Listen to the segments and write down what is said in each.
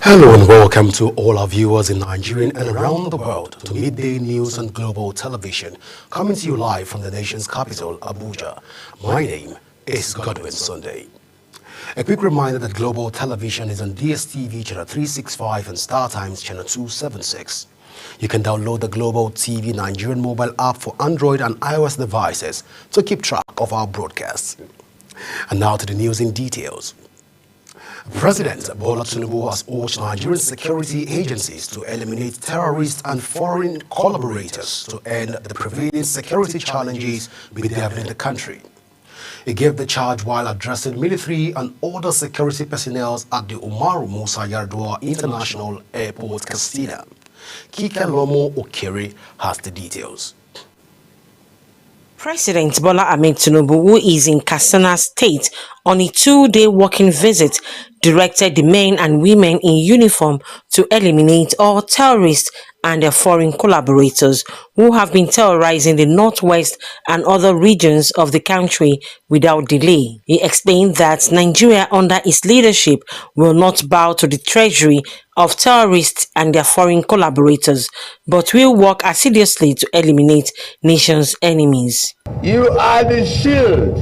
Hello and welcome to all our viewers in Nigeria and around the world to Midday News on Global Television, coming to you live from the nation's capital, Abuja. My name is Godwin Sunday. A quick reminder that Global Television is on DSTV channel 365 and StarTimes channel 276. You can download the Global TV Nigerian mobile app for Android and iOS devices to keep track of our broadcasts. And now to the news in details. President Bola Tinubu has urged Nigerian security agencies to eliminate terrorists and foreign collaborators to end the prevailing security challenges bedeviling the country. He gave the charge while addressing military and other security personnel at the Umaru Musa Yar'Adua International Airport, Katsina. Kike Lomo Okere has the details. President Bola Ahmed Tinubu, who is in Katsina State on a 2-day working visit, directed the men and women in uniform to eliminate all terrorists and their foreign collaborators who have been terrorizing the northwest and other regions of the country without delay. He explained that Nigeria under his leadership will not bow to the treachery of terrorists and their foreign collaborators, but will work assiduously to eliminate nation's enemies. You are the shield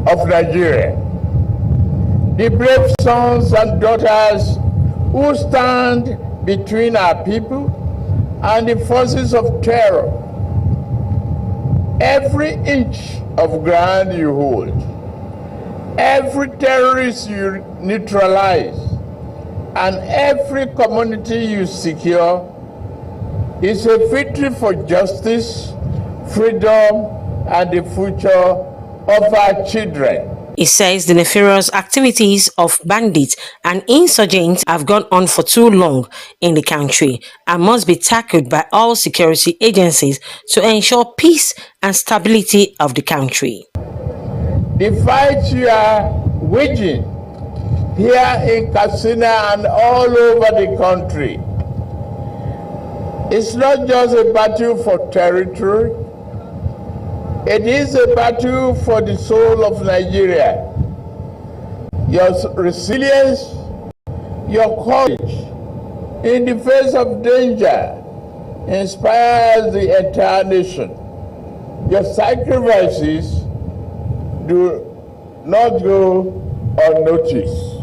of Nigeria, the brave sons and daughters who stand between our people and the forces of terror. Every inch of ground you hold, every terrorist you neutralize, and every community you secure is a victory for justice, freedom, and the future of our children. He says the nefarious activities of bandits and insurgents have gone on for too long in the country and must be tackled by all security agencies to ensure peace and stability of the country. The fight you are waging here in Katsina and all over the country is not just a battle for territory. It is a battle for the soul of Nigeria. Your resilience, your courage in the face of danger inspires the entire nation. Your sacrifices do not go unnoticed.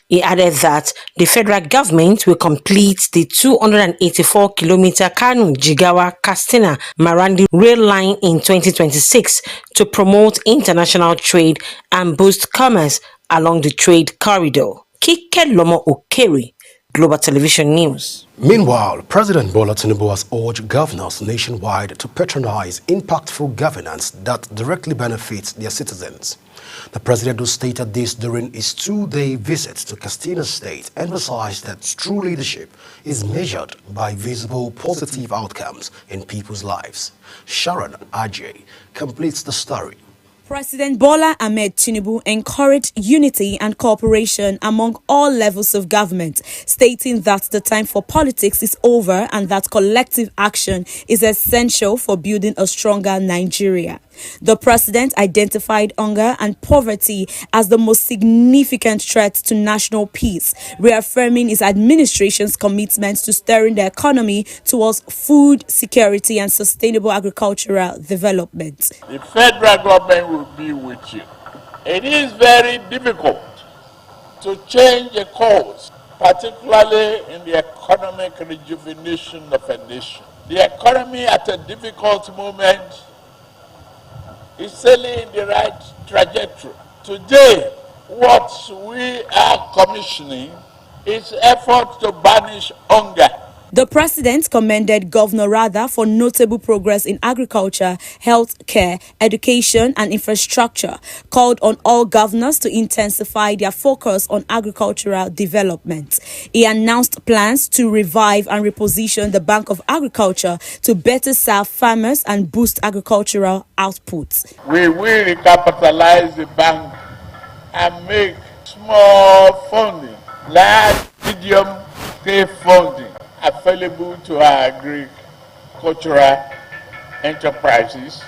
He added that the federal government will complete the 284-kilometer Kano-Jigawa-Katsina-Marandi rail line in 2026 to promote international trade and boost commerce along the trade corridor. Kike Lomo Okere, Global Television News. Meanwhile, President Bola Tinubu has urged governors nationwide to patronize impactful governance that directly benefits their citizens. The president, who stated this during his 2-day visit to Katsina State, emphasized that true leadership is measured by visible positive outcomes in people's lives. Sharon Ajay completes the story. President Bola Ahmed Tinubu encouraged unity and cooperation among all levels of government, stating that the time for politics is over and that collective action is essential for building a stronger Nigeria. The president identified hunger and poverty as the most significant threats to national peace, reaffirming his administration's commitment to steering the economy towards food security and sustainable agricultural development. The federal government will be with you. It is very difficult to change a course, particularly in the economic rejuvenation of a nation. The economy at a difficult moment is sailing in the right trajectory. Today, what we are commissioning is effort to banish hunger. The president commended Governor Ratha for notable progress in agriculture, health care, education and infrastructure, called on all governors to intensify their focus on agricultural development. He announced plans to revive and reposition the Bank of Agriculture to better serve farmers and boost agricultural output. We will recapitalize the bank and make small funding, large medium-scale funding available to our agricultural enterprises.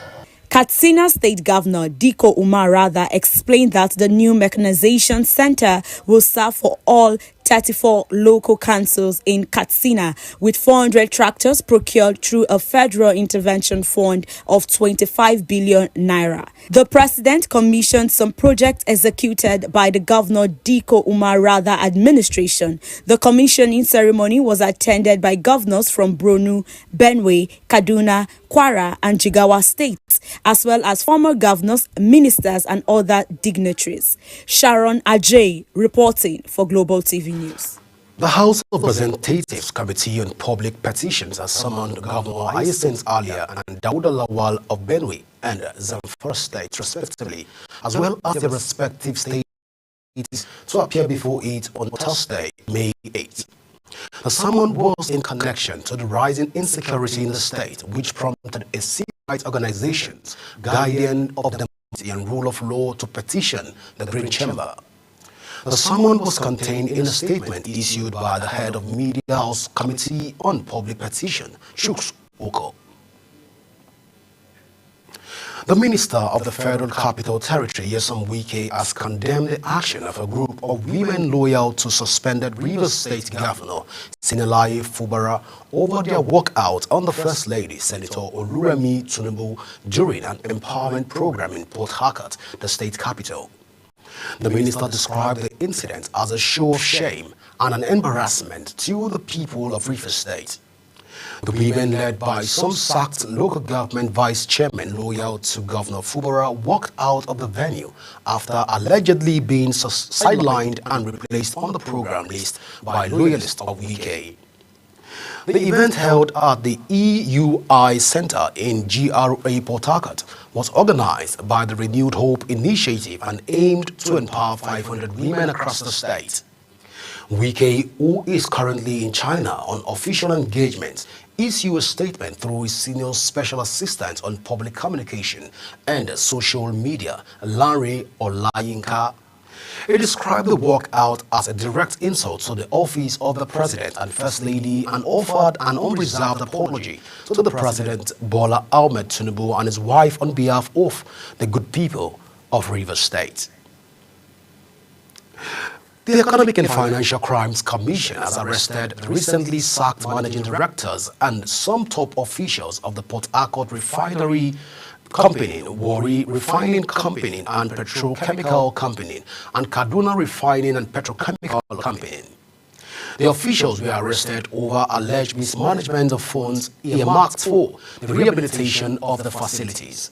Katsina State Governor Diko Umar Ratha explained that the new mechanization center will serve for all 34 local councils in Katsina, with 400 tractors procured through a federal intervention fund of 25 billion naira. The president commissioned some projects executed by the Governor Diko Umar Rather administration. The commissioning ceremony was attended by governors from Borno, Benue, Kaduna, Kwara and Jigawa states, as well as former governors, ministers and other dignitaries. Sharon Ajay reporting for Global TV News. The House of Representatives Committee on Public Petitions has summoned Governor Hyacinth Alia and Dauda Lawal of Benue and Zamfara states respectively, as well as their respective states, to appear before it on Thursday, May 8. The summon was in connection to the rising insecurity in the state, which prompted a civil rights organizations, guardian of democracy and rule of law, to petition the Green Chamber. The summon was contained in a statement issued by the head of Media House Committee on Public Petition, Chuks Oko. The Minister of the Federal Capital Territory, Nyesom Wike, has condemned the action of a group of women loyal to suspended Rivers State Governor Siminalayi Fubara over their walkout on the First Lady, Senator Oluremi Tinubu, during an empowerment program in Port Harcourt, the state capital. The minister described the incident as a show of shame and an embarrassment to the people of Rivers State. The women, led by some sacked local government vice chairman loyal to Governor Fubara, walked out of the venue after allegedly being sidelined and replaced on the program list by loyalists of Wike. The event, held at the EUI Center in GRA Port Harcourt, was organized by the Renewed Hope Initiative and aimed to empower 500 women across the state. Wike, who is currently in China on official engagements, issued a statement through his senior special assistant on public communication and social media, Larry Olayinka. He described the walkout as a direct insult to the office of the President and First Lady and offered an unreserved apology to the President Bola Ahmed Tinubu and his wife on behalf of the good people of Rivers State. The Economic and Financial Crimes Commission has arrested the recently sacked managing directors and some top officials of the Port Harcourt Refinery Company, Warri Refining Company and Petrochemical Company, and Kaduna Refining and Petrochemical Company. The officials were arrested over alleged mismanagement of funds earmarked for the rehabilitation of the facilities.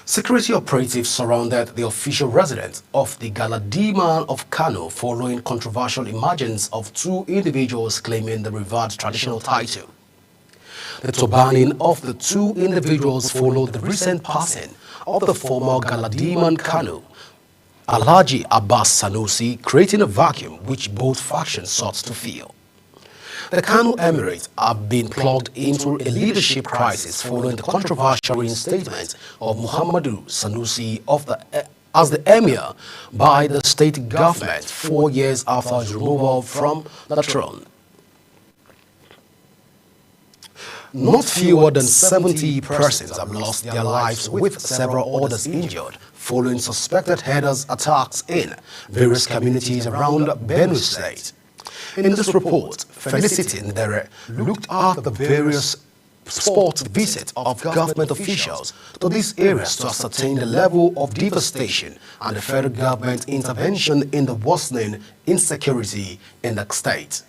Security operatives surrounded the official residence of the Galadima of Kano following controversial emergence of two individuals claiming the revered traditional title. The turbaning of the two individuals followed the recent passing of the former Galadima Kano, Alhaji Abbas Sanusi, creating a vacuum which both factions sought to fill. The Kano Emirates have been plugged into a leadership crisis following the controversial reinstatement of Muhammadu Sanusi as the emir by the state government 4 years after his removal from the throne. Not fewer than 70 persons have lost their lives, with several others injured following suspected headers attacks in various communities around Benue State. In this report, Felicity Ndere looked at the various spot visits of government officials to these areas to ascertain the level of devastation and the federal government intervention in the worsening insecurity in the state.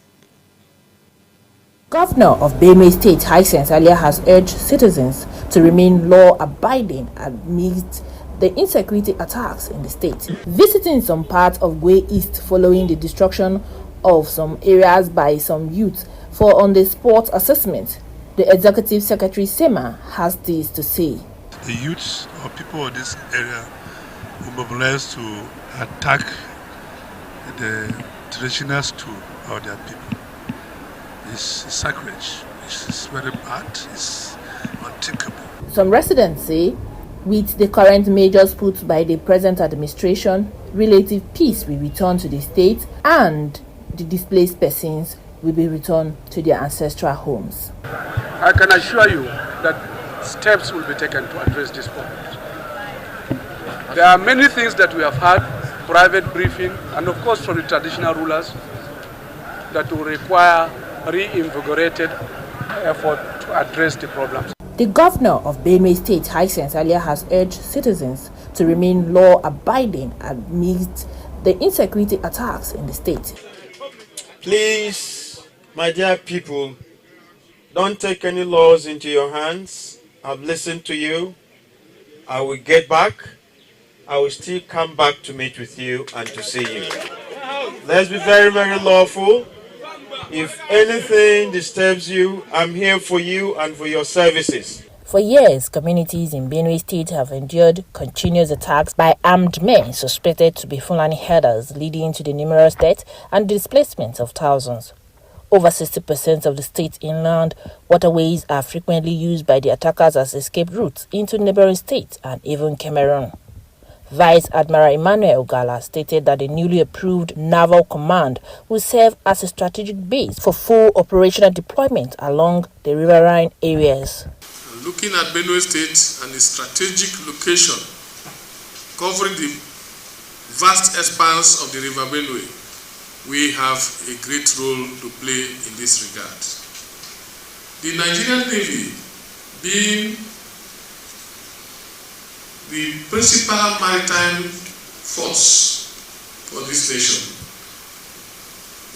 Governor of Benue State, Hyacinth Alia, has urged citizens to remain law-abiding amidst the insecurity attacks in the state. Visiting some parts of Gwe East following the destruction of some areas by some youth for on-the-spot assessment, the Executive Secretary Sema has this to say. The youths or people of this area will mobilize to attack the traditional stool of their people. It's sacrilege. It's very bad. It's unthinkable. Some residents say, with the current measures put by the present administration, relative peace will return to the state and the displaced persons will be returned to their ancestral homes. I can assure you that steps will be taken to address this problem. There are many things that we have had private briefing, and of course from the traditional rulers that will require reinvigorated effort to address the problems. The governor of Benue State, Hisense Alia, has urged citizens to remain law-abiding amidst the insecurity attacks in the state. Please, my dear people, don't take any laws into your hands. I've listened to you. I will get back. I will still come back to meet with you and to see you. Let's be very, very lawful. If anything disturbs you, I'm here for you and for your services. For years, communities in Benue State have endured continuous attacks by armed men suspected to be Fulani herders, leading to the numerous deaths and displacement of thousands. Over 60% of the state's inland waterways are frequently used by the attackers as escape routes into neighboring states and even Cameroon. Vice Admiral Emmanuel Ogala stated that the newly approved Naval Command will serve as a strategic base for full operational deployment along the riverine areas. Looking at Benue State and its strategic location, covering the vast expanse of the River Benue, we have a great role to play in this regard. The Nigerian Navy, being the principal maritime force for this nation,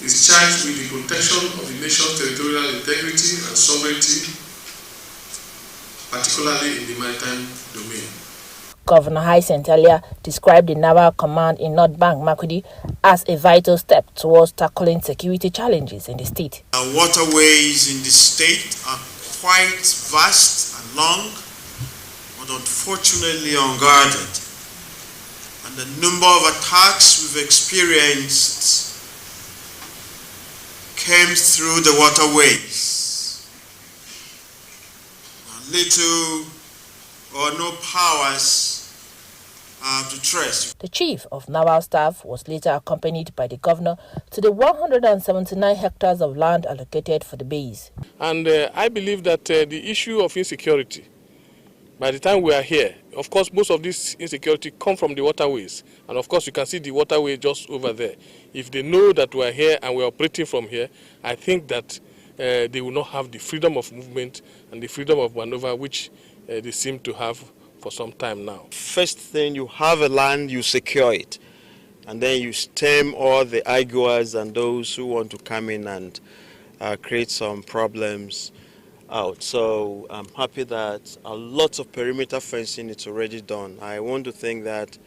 is charged with the protection of the nation's territorial integrity and sovereignty, particularly in the maritime domain. Governor Hisense Alia described the Naval Command in North Bank, Makurdi, as a vital step towards tackling security challenges in the state. Our waterways in the state are quite vast and long, but unfortunately unguarded. And the number of attacks we've experienced came through the waterways. Little or no powers to trace. The chief of naval staff was later accompanied by the governor to the 179 hectares of land allocated for the base. And I believe that the issue of insecurity, by the time we are here, of course, most of this insecurity come from the waterways. And of course, you can see the waterway just over there. If they know that we are here and we are operating from here, I think that they will not have the freedom of movement and the freedom of maneuver which they seem to have for some time now. First thing, you have a land, you secure it. And then you stem all the arguers and those who want to come in and create some problems out. So I'm happy that a lot of perimeter fencing is already done. I want to think that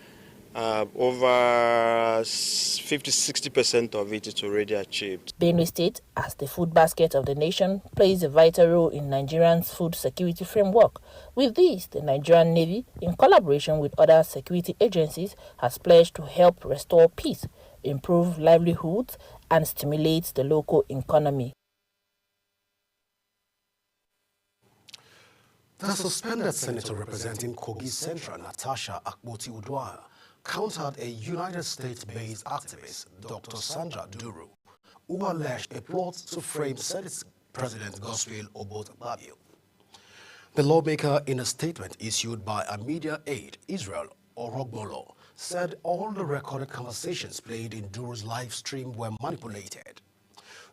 over 50-60% of it is already achieved. Benue State, as the food basket of the nation, plays a vital role in Nigeria's food security framework. With this, the Nigerian Navy, in collaboration with other security agencies, has pledged to help restore peace, improve livelihoods, and stimulate the local economy. The suspended senator representing Kogi Central, Natasha Akpoti-Uduaghan, countered a United States-based activist, Dr. Sandra Duru, who alleged a plot to frame Senate President Godswill Akpabio. The lawmaker, in a statement issued by a media aide, Israel Orogbolo, said all the recorded conversations played in Duru's live stream were manipulated.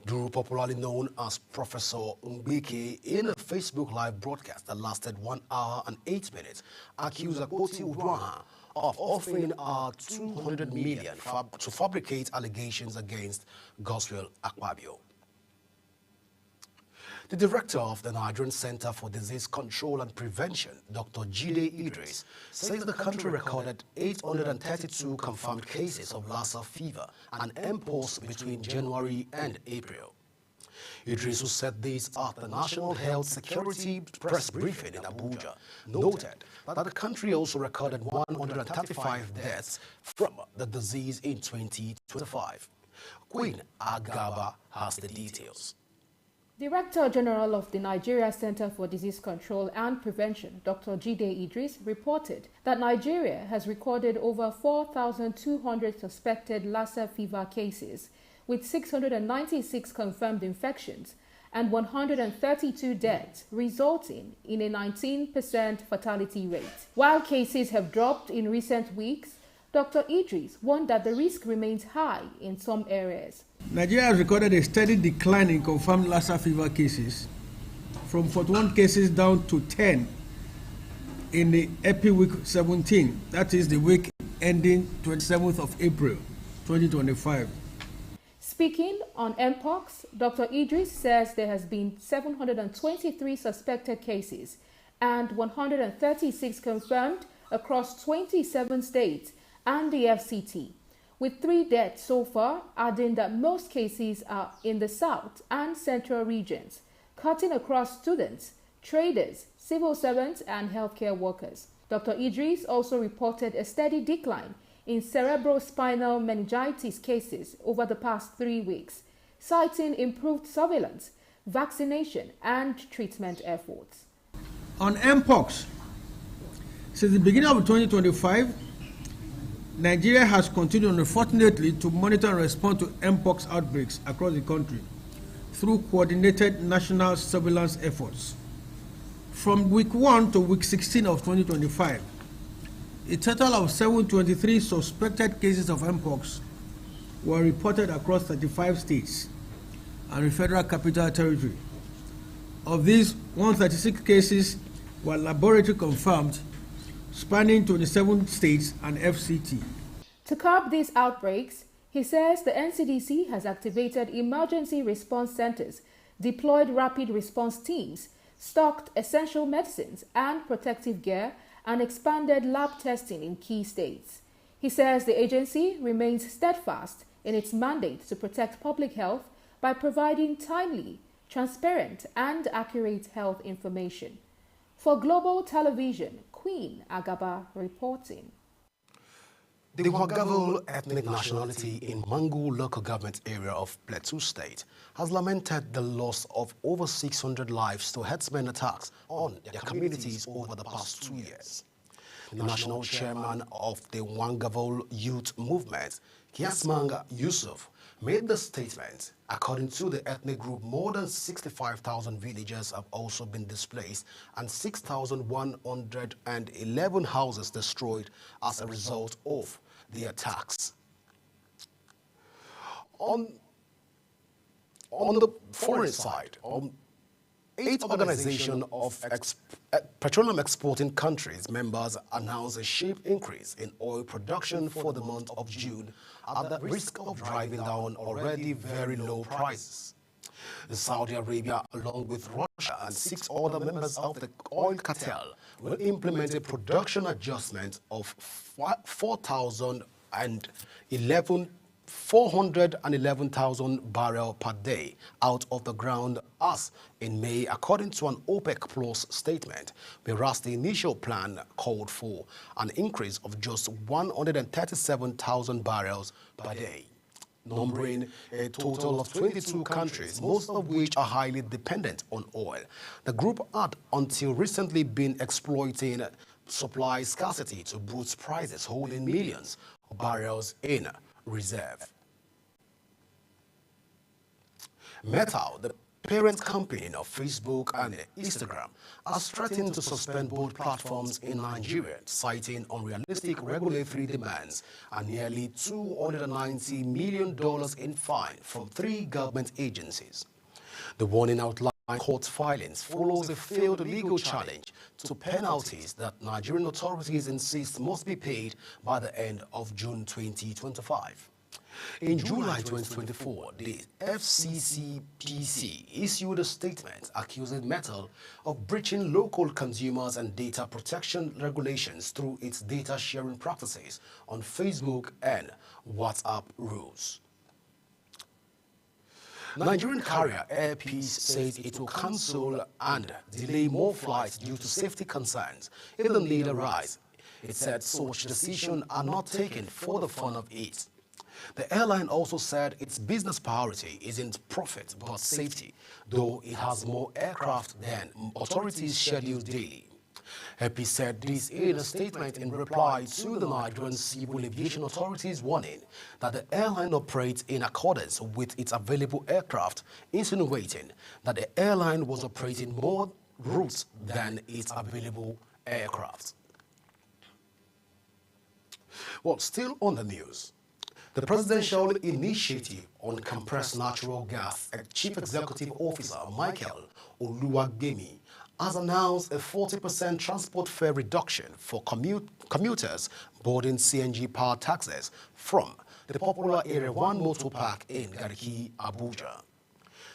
Duru, popularly known as Professor Mbeke, in a Facebook live broadcast that lasted 1 hour and 8 minutes, accused Akpoti-Uduaghan of offering $200 million to fabricate allegations against Godswill Akpabio. The director of the Nigerian Center for Disease Control and Prevention, Dr. Jide Idris, says the country recorded 832 confirmed cases of Lassa fever and mpox between January and April. Idris, who said this at the National Health Security press briefing in Abuja, noted that the country also recorded 135 deaths from the disease in 2025. Queen Agaba has the details. Director General of the Nigeria Center for Disease Control and Prevention, Dr. Jide Idris, reported that Nigeria has recorded over 4,200 suspected Lassa fever cases, with 696 confirmed infections and 132 deaths, resulting in a 19% fatality rate. While cases have dropped in recent weeks, Dr. Idris warned that the risk remains high in some areas. Nigeria has recorded a steady decline in confirmed Lassa fever cases, from 41 cases down to 10 in the Epi Week 17, that is the week ending 27th of April 2025. Speaking on Mpox, Dr. Idris says there has been 723 suspected cases and 136 confirmed across 27 states and the FCT, with 3 deaths so far, adding that most cases are in the south and central regions, cutting across students, traders, civil servants, and healthcare workers. Dr. Idris also reported a steady decline in cerebrospinal meningitis cases over the past 3 weeks, citing improved surveillance, vaccination, and treatment efforts. On Mpox, since the beginning of 2025, Nigeria has continued, unfortunately, to monitor and respond to Mpox outbreaks across the country through coordinated national surveillance efforts. From week 1 to week 16 of 2025, a total of 723 suspected cases of Mpox were reported across 35 states and the Federal Capital Territory. Of these, 136 cases were laboratory confirmed, spanning 27 states and FCT. To curb these outbreaks, he says the NCDC has activated emergency response centers, deployed rapid response teams, stocked essential medicines and protective gear, and expanded lab testing in key states. He says the agency remains steadfast in its mandate to protect public health by providing timely, transparent, and accurate health information. For Global Television, Queen Agaba reporting. The Wangaville ethnic nationality in Mangu local government area of Plateau State has lamented the loss of over 600 lives to herdsmen attacks on their communities over the past 2 years. The national chairman of the Wangaville Youth Movement, Kiasmanga Yusuf, made the statement. According to the ethnic group, more than 65,000 villagers have also been displaced and 6,111 houses destroyed as a result of the attacks. On the foreign side, 8 organizations of petroleum exporting countries members announced a sharp increase in oil production for the month of June at the risk of driving down already very low prices. Saudi Arabia, along with Russia and 6 other members of the oil cartel, will implement a production adjustment of 411,000 barrels per day out of the ground as in May, according to an OPEC Plus statement, whereas the initial plan called for an increase of just 137,000 barrels per day, numbering a total of 22 countries, most of which are highly dependent on oil. The group had until recently been exploiting supply scarcity to boost prices, holding millions of barrels in reserve. Meta, the parent company of Facebook and Instagram, has threatened to suspend both platforms in Nigeria, citing unrealistic regulatory demands and nearly $290 million in fine from 3 government agencies. The warning outlined court filings follows a failed legal challenge to penalties that Nigerian authorities insist must be paid by the end of June 2025. In July 2024, the FCCPC issued a statement accusing Meta of breaching local consumers and data protection regulations through its data sharing practices on Facebook and WhatsApp rules. Nigerian carrier Air Peace says it will cancel and delay more flights due to safety concerns if the need arises. It said such decisions are not taken for the fun of it. The airline also said its business priority isn't profit but safety, though it has more aircraft than authorities schedule daily. Happy said this in a statement in reply to the Nigerian Civil Aviation Authority's warning that the airline operates in accordance with its available aircraft, insinuating that the airline was operating more routes than its available aircraft. Well, still on the news. The Presidential Initiative on Compressed Natural Gas Chief Executive Officer Michael Oluwagbemi has announced a 40% transport fare reduction for commuters boarding CNG-powered taxis from the popular Area 1 motor park in Gariki, Abuja.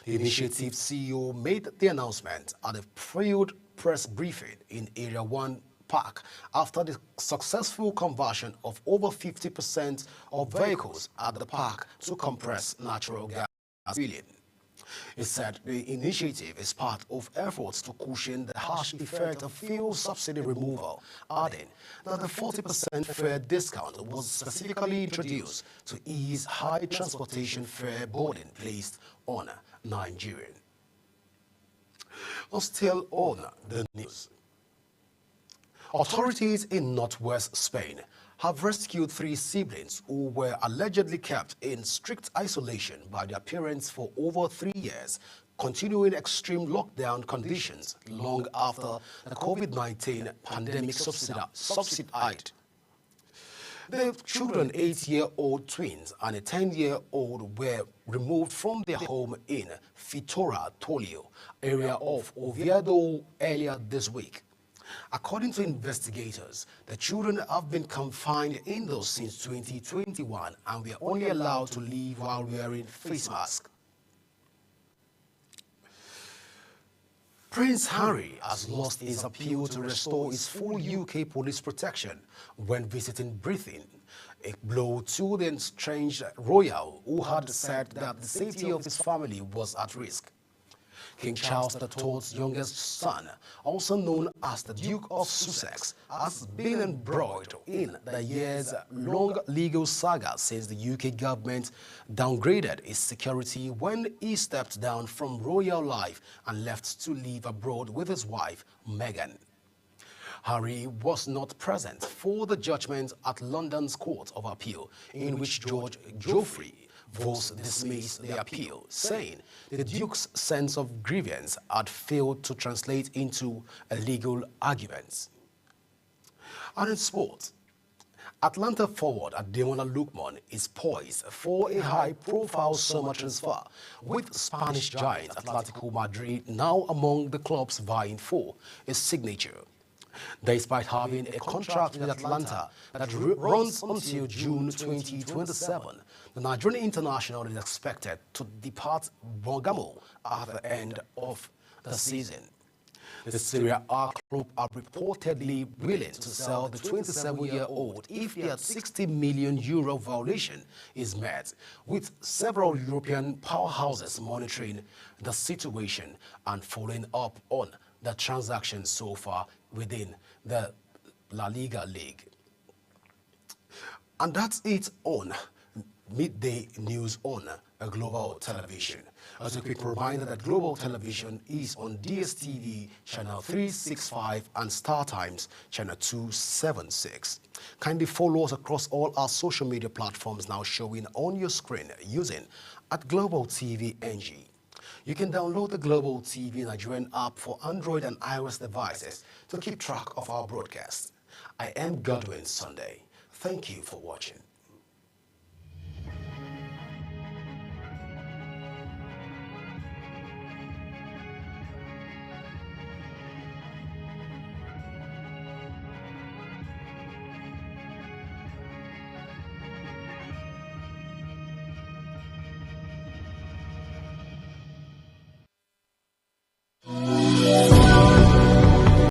The initiative CEO made the announcement at a field press briefing in Area 1 Park after the successful conversion of over 50% of vehicles at the park to compressed natural gas fueling. It said the initiative is part of efforts to cushion the harsh effect of fuel subsidy removal, adding that the 40% fare discount was specifically introduced to ease high transportation fare burden placed on Nigerians. Still on the news. Authorities in northwest Spain have rescued 3 siblings who were allegedly kept in strict isolation by their parents for over 3 years, continuing extreme lockdown conditions long after the COVID-19 pandemic subsided. The children, 8-year-old twins and a 10-year-old, were removed from their home in Fitora Toledo area of Oviedo earlier this week. According to investigators, the children have been confined indoors since 2021 and were only allowed to leave while wearing face masks. Prince Harry has lost his appeal to restore his full UK police protection when visiting Britain, a blow to the estranged royal who had said that the safety of his family was at risk. King Charles III's youngest son, also known as the Duke of Sussex, has been embroiled in the years-long legal saga since the UK government downgraded his security when he stepped down from royal life and left to live abroad with his wife, Meghan. Harry was not present for the judgment at London's Court of Appeal, in which Judge Geoffrey Vos dismissed the appeal, saying the Duke's sense of grievance had failed to translate into a legal argument. And in sport, Atlanta forward Ademola Lookman is poised for a high-profile summer transfer, with Spanish giant Atletico Madrid now among the clubs vying for a signature. Despite having a contract with Atlanta that runs until June 2027, the Nigerian international is expected to depart Bergamo at the end of the season. The Serie A club are reportedly willing to sell the 27-year-old if their €60 million valuation is met, with several European powerhouses monitoring the situation and following up on the transaction so far within the La Liga League. And that's it on Midday News on Global Television. As a quick reminder that Global Television is on DSTV channel 365 and StarTimes channel 276. Kindly follow us across all our social media platforms now showing on your screen using @Global TV NG. You can download the Global TV Nigerian app for Android and iOS devices to keep track of our broadcasts. I am Godwin Sunday. Thank you for watching.